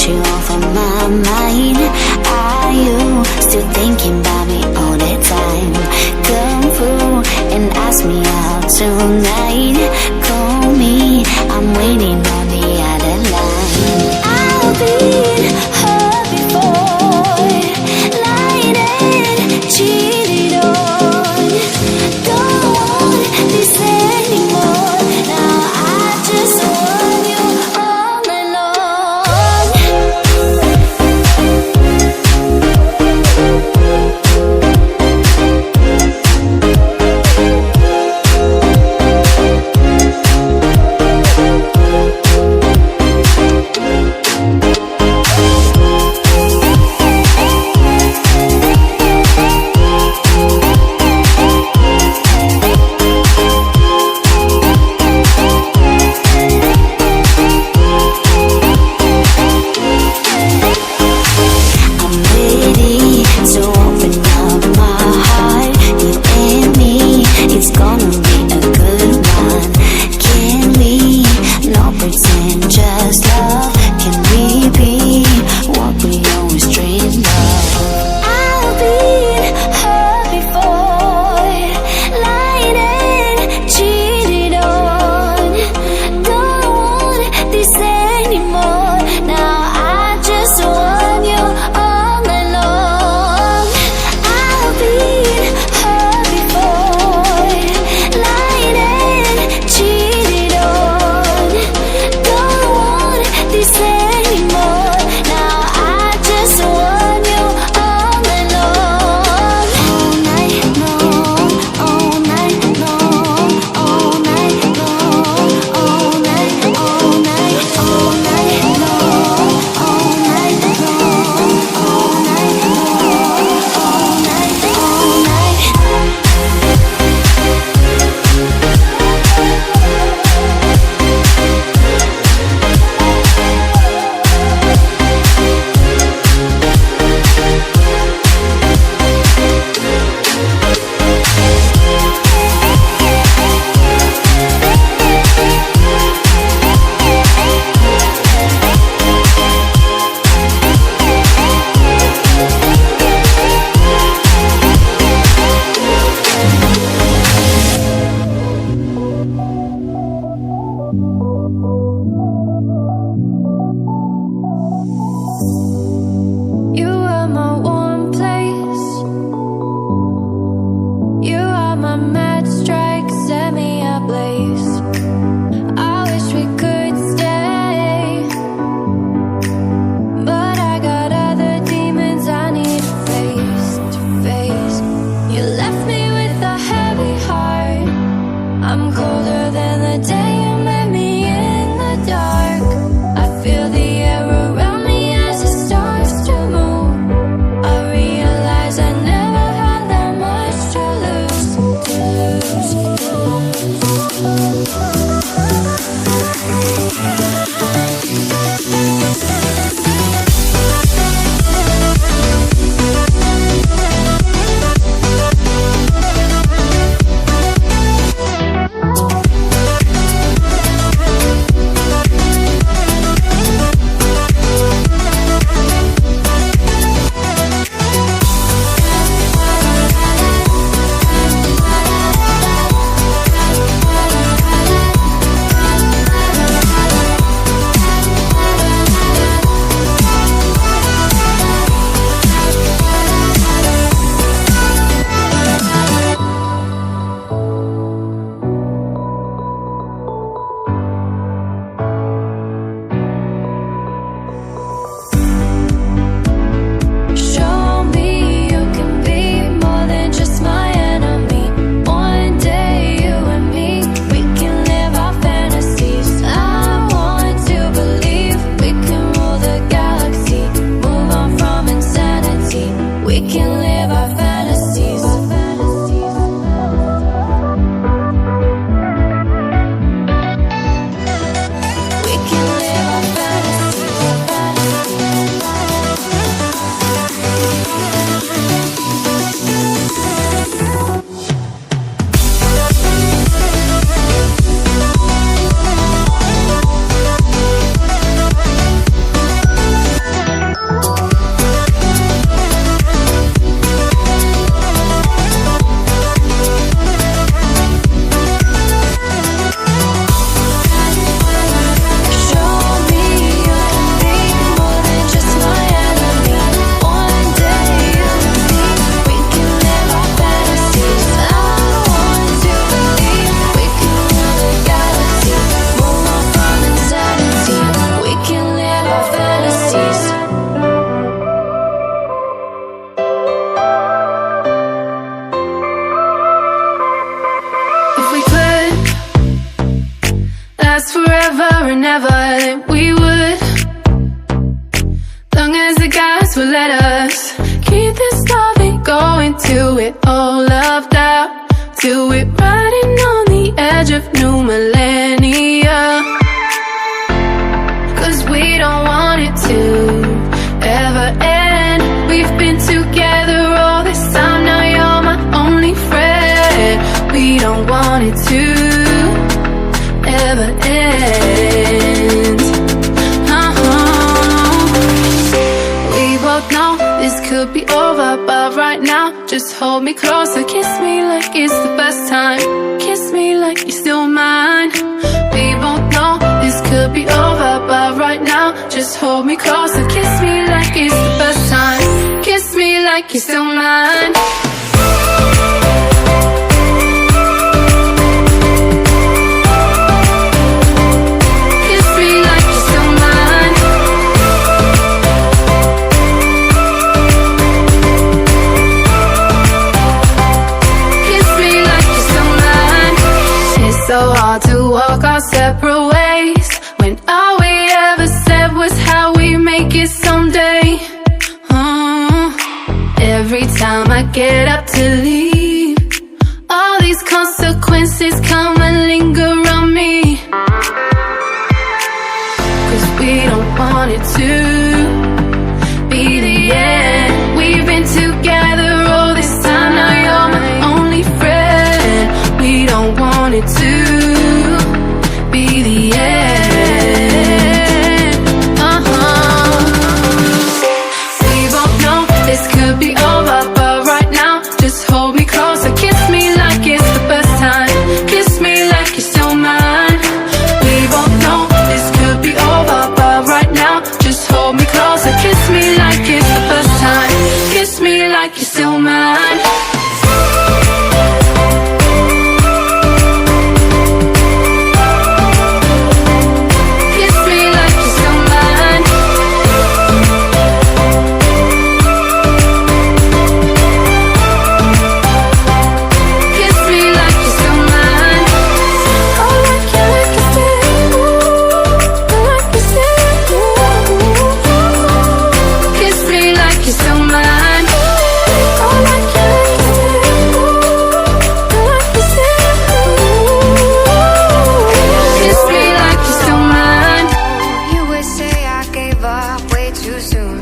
you off of my mind. Are you still thinking about me all the time? Come through and ask me out tonight. Call me, I'm waiting on the other line. I've been hurt before, lied and cheated on. Don't want this anymore. Now I just want you all night long. into it all loved out. Do it riding on the edge of new millennia. Cause we don't want it to ever end. We've been together all this time, now you're my only friend. We don't want it to ever end. We both know this could be over, but right now just hold me closer. Kiss me like it's the best time. Kiss me like you're still mine. We both know this could be over, but right now just hold me closer. Kiss me like it's the best time. Kiss me like you're still mine. So hard to walk our separate ways when all we ever said was how we make it someday. Every time I get up to leave, all these consequences come and linger on me. Cause we don't want it to be the end. We've been together all this time, now you're my only friend. We don't want it to be the end. We both know this could be over, but right now just hold me closer. Kiss me like it's the best time. Kiss me like you're still mine. We both know this could be over, but right now just hold me closer. Kiss me like it's the best time. Kiss me like you're still mine. Way too soon.